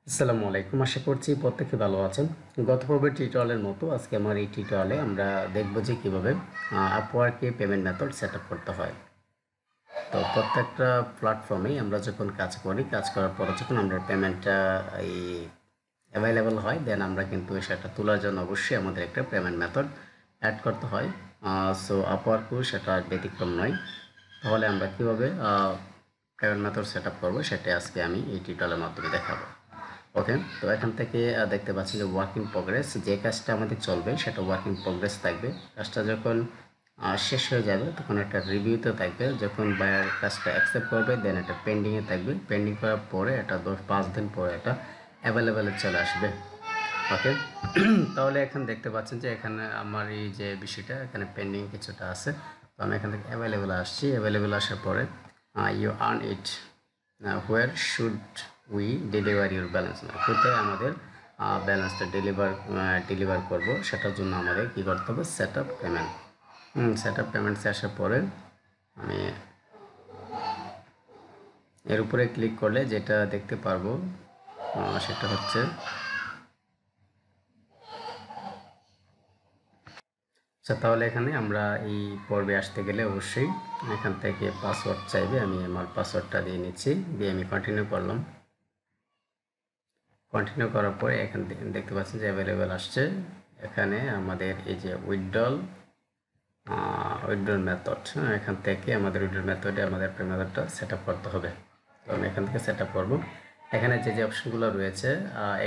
আসসালামু আলাইকুম। আশা করছি প্রত্যেকে ভালো আছেন। গত পর্বের টিউটোরিয়ালের মতো আজকে আমার এই টিউটোরিয়ালে আমরা দেখব যে কীভাবে আপওয়ার্কে পেমেন্ট মেথড সেট আপ করতে হয়। তো প্রত্যেকটা প্ল্যাটফর্মেই আমরা যখন কাজ করি, কাজ করার পরে যখন আমরা পেমেন্টটা এই অ্যাভেলেবল হয়, দেন আমরা কিন্তু সেটা তোলার জন্য অবশ্যই আমাদের একটা পেমেন্ট মেথড অ্যাড করতে হয়। সো আপওয়ার্কও সেটা ব্যতিক্রম নয়। তাহলে আমরা কীভাবে পেমেন্ট মেথড সেট আপ করবো সেটা আজকে আমি এই টিউটোরিয়ালের মাধ্যমে দেখাবো। ওকে, তো এখান থেকে দেখতে পাচ্ছি যে ওয়ার্ক ইন প্রোগ্রেস, যে কাজটা আমাদের চলবে সেটা ওয়ার্ক ইন প্রোগ্রেস থাকবে। কাজটা যখন শেষ হয়ে যাবে তখন একটা রিভিউতে থাকবে। যখন বায়ার কাজটা অ্যাকসেপ্ট করবে দেন এটা পেন্ডিংয়ে থাকবে। পেন্ডিং করার পরে এটা 5 দিন পরে এটা অ্যাভেলেবেলে চলে আসবে। ওকে, তাহলে এখন দেখতে পাচ্ছেন যে এখানে আমার এই যে বিষয়টা এখানে পেন্ডিং কিছুটা আছে। তো আমি এখান থেকে অ্যাভেলেবেল আসছি। অ্যাভেলেবেল আসার পরে you earn it, where should we deliver your balance, কোথায় আমাদের ব্যালেন্সটা ডেলিভার করব সেটার জন্য আমাদের কী করতে হবে, set up payment. Set up পেমেন্টসে আসার পরে আমি এর উপরে ক্লিক করলে যেটা দেখতে পারবো সেটা হচ্ছে তাহলে এখানে আমরা এই পর্বে আসতে গেলে অবশ্যই এখান থেকে পাসওয়ার্ড চাইবে। আমি আমার পাসওয়ার্ডটা দিয়ে নিচ্ছি, দিয়ে আমি কন্টিনিউ করলাম। কন্টিনিউ করার পরে এখান থেকে দেখতে পাচ্ছেন যে অ্যাভেলেবেল আসছে। এখানে আমাদের এই যে উইথড্রল মেথড, এখান থেকে আমাদের উইথড্রল মেথডে আমাদের পেমেন্টটা সেট আপ করতে হবে। তো আমি এখান থেকে সেট আপ করবো। এখানে যে অপশনগুলো রয়েছে,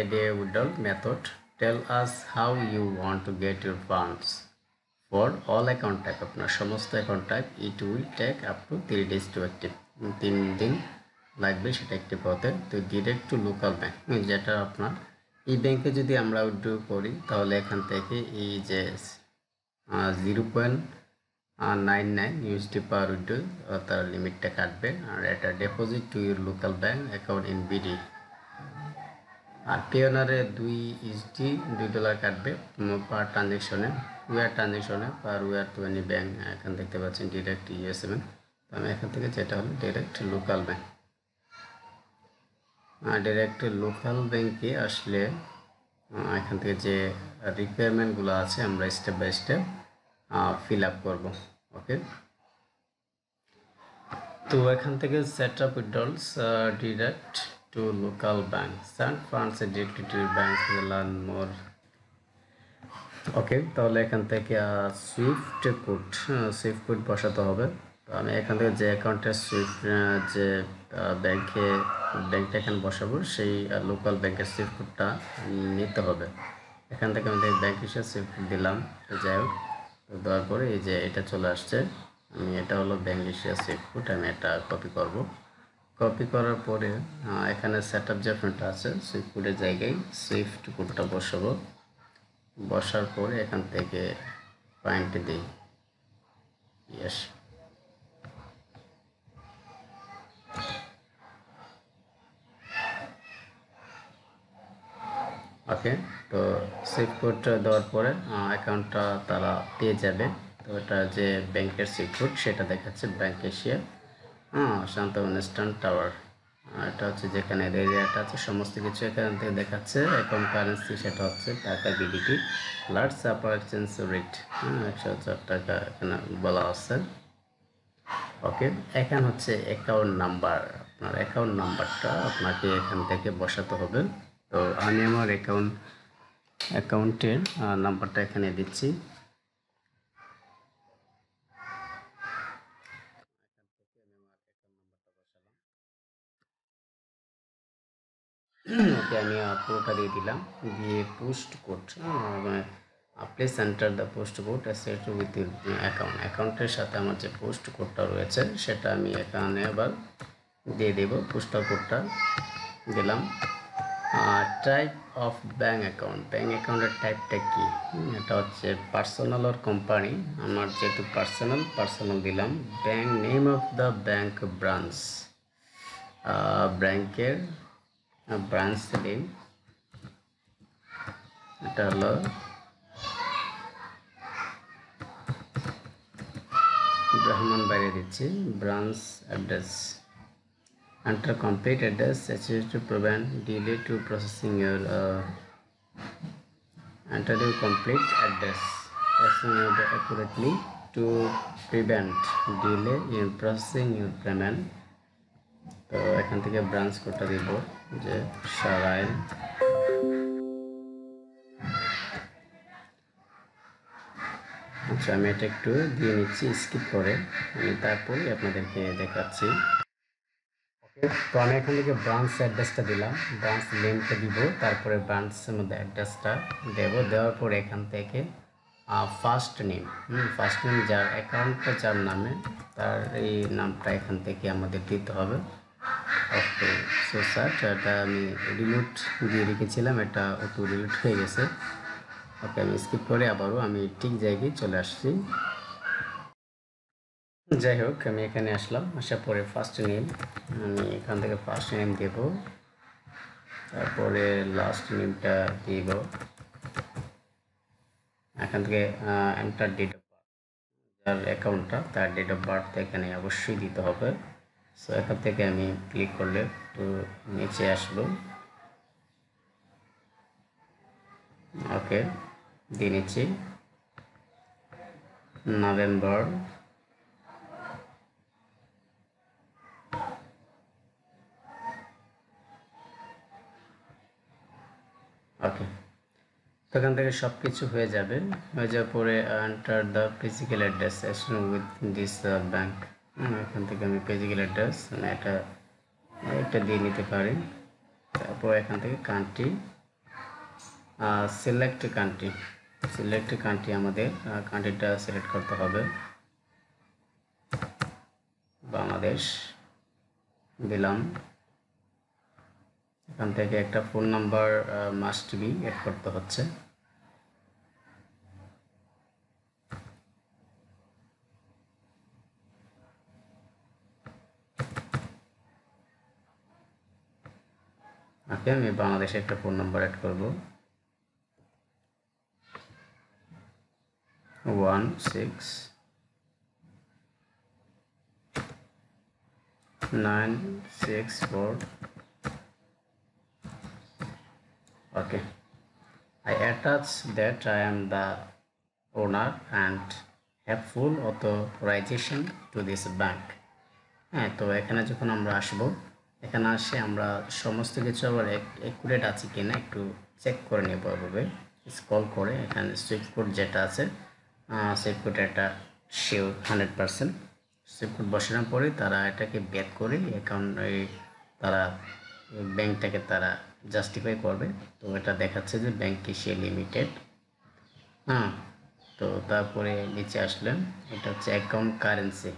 add a withdrawal method, tell us how you want to get your funds for all account type, আপনার সমস্ত account type it will take up to 3 days to active, 3 দিন লাগবে সেটা অ্যাক্টিভ হতে। তো ডিরেক্ট টু লোকাল ব্যাঙ্ক, যেটা আপনার এই ব্যাংকে যদি আমরা উইথড্র করি তাহলে এখান থেকে এই যে 0.99 ইউএসডি পার উইথড্র তার লিমিটটা কাটবে। আর এটা deposit to your local bank account in BD, আর পেওনারে $2 কাটবে পার ট্রানজ্যাকশনে, per wire to any bank. এখান দেখতে পাচ্ছেন ডিরেক্ট ইউএসএ ব্যাঙ্ক। তো আমি এখান থেকে যেটা হলো direct local bank. Direct local ব্যাঙ্কে আসলে এখান থেকে যে রিকোয়ারমেন্টগুলো আছে আমরা step by step fill up করবো। ওকে, তো এখান থেকে set up withdrawals direct to local bank, send funds directly to bank, learn more. Okay, তাহলে এখান থেকে সুইফট কোড বসাতে হবে। তো আমি এখান থেকে যে অ্যাকাউন্টের যে ব্যাংকটা এখানে বসাবো সেই লোকাল ব্যাংকের সুইফট কোডটা নিতে হবে। এখান থেকে আমি ব্যাংক হিসেবে সুইফট কোড দিলাম। তো যাই হোক, তো দেওয়ার পরে এই যে এটা চলে আসছে। আমি এটা হলো ব্যাংক হিসেবে সুইফট কোড, আমি এটা কপি করব। কপি করার পরে এখানে সেট আপ যে অপশনটা আছে সুইফট কোডের জায়গায় সুইফট কোডটা বসাবো। বসার পরে এখান থেকে পয়েন্ট দিই, ইয়েস। ওকে, তো সুইফট কোডটা দেওয়ার পরে অ্যাকাউন্টটা তারা পেয়ে যাবে। তো এটা যে ব্যাংকের সুইফট কোড সেটা দেখাচ্ছে ব্যাংক এশিয়া শান্ত অনুষ্ঠান টাওয়ার। এটা হচ্ছে যেখানে এরিয়াটা আছে সমস্ত কিছু এখান থেকে দেখাচ্ছে। অ্যাকাউন্ট কারেন্সি সেটা হচ্ছে টাকা বিডিটি, লার্জ আপার এক্সচেঞ্জ রেট 104 টাকা এখানে বলা আছে। ওকে, এখানে হচ্ছে অ্যাকাউন্ট নাম্বার, আপনার অ্যাকাউন্ট নাম্বারটা আপনাকে এখান থেকে বসাতে হবে। তো আমি আমার অ্যাকাউন্টের নাম্বারটা এখানে দিচ্ছি। ওকে, আমি পুরোটা দিয়ে দিলাম, দিয়ে post code, please enter the post code associated with অ্যাকাউন্টের সাথে আমার যে পোস্ট কোডটা রয়েছে সেটা আমি এখানে আবার দিয়ে দেব। পোস্টাল কোডটা দিলাম। টাইপ অফ ব্যাঙ্ক অ্যাকাউন্টের টাইপটা কি, এটা হচ্ছে পার্সোনাল অর কোম্পানি। আমার যেহেতু পার্সোনাল দিলাম। Bank name of the bank ব্যাংকের ব্রাঞ্চ নেম, এটা হলো ব্রাহ্মণ বাইরে দিচ্ছি। Branch address enter complete address to prevent delay to processing your enter your complete address accurately to prevent delay in processing your payment. তো এখান থেকে ব্রাঞ্চ কোডটা দিব যে সারাইল। আচ্ছা, আমি এটা একটু দিয়ে নিচ্ছি স্কিপ করে, আমি তারপরে আপনাদেরকে দেখাচ্ছি। ওকে, তো আমি এখান থেকে ব্রাঞ্চ অ্যাড্রেসটা দিলাম, ব্রাঞ্চ লিঙ্কটা দিব, তারপরে ব্রাঞ্চের মধ্যে অ্যাড্রেসটা দেব, দেওয়ার পরে এখান থেকে ফার্স্ট নেম যার অ্যাকাউন্টটা যার নামে তার এই নামটা এখান থেকে আমাদের দিতে হবে। ওকে, সো স্যার এটা আমি রিলোড দিয়ে রেখেছিলাম, এটা একটু রিলোড হয়ে গেছে। ওকে, আমি স্কিপ করে আবারও আমি ঠিক জায়গায় চলে আসছি। যাই হোক, আমি এখানে আসলাম, আসার পরে ফার্স্ট নেম আমি এখান থেকে ফার্স্ট নেম দেব, তারপরে লাস্ট নেমটা দিব, এখান থেকে এন্টার ডেট অফ বার্থ, যার অ্যাকাউন্টটা তার ডেট অফ বার্থ এখানে অবশ্যই দিতে হবে। সো এখান থেকে আমি ক্লিক করলে একটু নিচে আসবো। ওকে, দিয়ে নিচ্ছি নভেম্বর, ওকে, তো এখান থেকে সব কিছু হয়ে যাবে, হয়ে যাওয়ার পরে enter the physical address with this bank. এখান থেকে আমি ফিজিক্যাল অ্যাড্রেস এটা দিয়ে নিতে পারি। তারপর এখান থেকে কান্ট্রি, সিলেক্ট কান্ট্রি আমাদের কান্ট্রিটা সিলেক্ট করতে হবে, বাংলাদেশ দিলাম। এখান থেকে একটা phone number must be add করতে হচ্ছে। ওকে, আমি বাংলাদেশে একটা ফোন নাম্বার অ্যাড করব, 16964। Okay, I attach that I am the owner and have full authorization to this bank. হ্যাঁ, তো এখানে যখন আমরা আসবো, এখানে আসে আমরা সমস্ত কিছু আবার অ্যাকুরেট আছে কিনা একটু চেক করে নেব। এভাবে স্ক্রল করে এখানে সুইফট কোড যেটা আছে, সুইফট কোড এটা শিওর 100%। সুইফট কোড বসানোর পরে তারা এটাকে ব্যাক করে অ্যাকাউন্ট তারা ব্যাংকটাকে তারা জাস্টিফাই করবে। তো এটা দেখাচ্ছে যে ব্যাংক এশিয়া লিমিটেড। তো তারপরে নিচে আসলেন, এটা হচ্ছে account currency,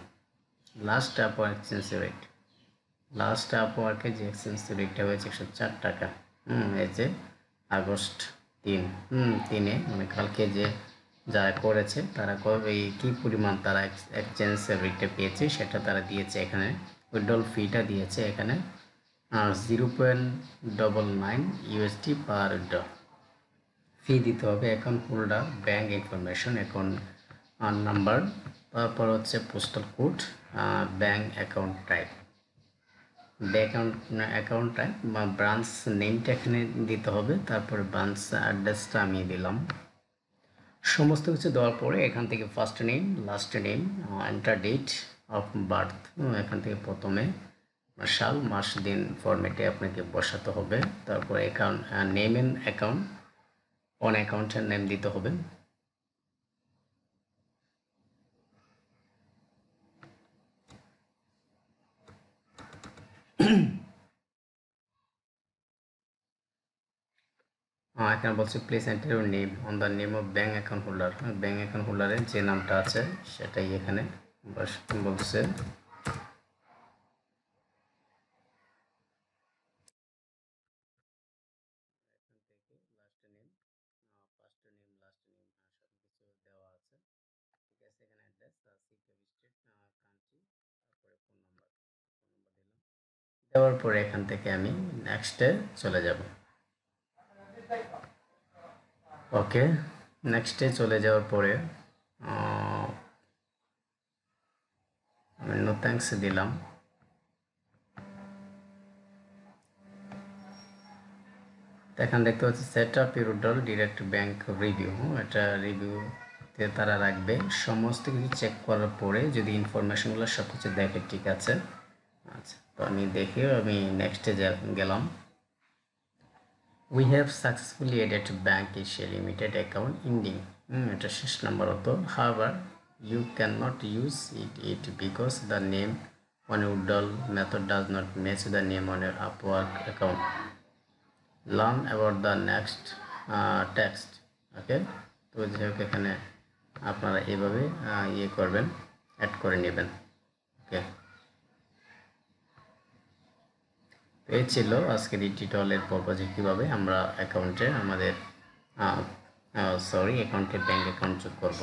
last Upwork exchange rate, last আপওয়ার্কে যে এক্সচেঞ্জ রেটটা হয়েছে 104 টাকা। এই যে আগস্ট 3 মানে কালকে যে যারা করেছে তারা এই কী পরিমাণ তারা এক্সচেঞ্জ রেটটা পেয়েছে সেটা তারা দিয়েছে এখানে, উইথড্রল ফিটা দিয়েছে এখানে 0.99 USD পার ডলার ফি দিতে হবে। Account holder, bank information, account number, তারপর হচ্ছে postal code, bank account type, account type বা ব্রাঞ্চ নেমটা এখানে দিতে হবে, তারপরে ব্রাঞ্চ অ্যাড্রেসটা আমি দিলাম। সমস্ত কিছু দেওয়ার পরে এখান থেকে first name, last name, enter date of birth, এখান থেকে প্রথমে সাল মাস দিন ফরম্যাটে আপনাকে বসাতে হবে। তারপরে account name and account, on অ্যাকাউন্টের নেম দিতে হবে। এখানে বলছে please enter your name on the name of bank account holder, bank account হোল্ডারের যে নামটা আছে সেটাই এখানে বলছে। দেওয়ার পরে এখান থেকে আমি নেক্সটে চলে যাব। ওকে, নেক্সটে চলে যাওয়ার পরে আমি নো থ্যাঙ্কস দিলাম। এখানে দেখতে পাচ্ছি set up your withdrawal direct bank review. এটা রিভিউতে তারা রাখবে সমস্ত কিছু চেক করার পরে যদি ইনফরমেশনগুলো সব কিছু দেখে ঠিক আছে। আচ্ছা, তো আমি দেখে আমি নেক্সটে গেলাম। We have successfully added Bank Asia Limited account ending, এটা শেষ নাম্বার হতো। However you can not use it because the name on your withdrawal method does not match the name on your Upwork account. Learn about the next text. Okay, তো যাই হোক এখানে আপনারা এইভাবে ইয়ে করবেন, অ্যাড করে নেবেন। ওকে, এই ছিল আজকের এই টিউটোরিয়ালের পারপাসে কীভাবে আমরা অ্যাকাউন্টে আমাদের অ্যাকাউন্টে ব্যাঙ্ক অ্যাকাউন্ট যোগ করব।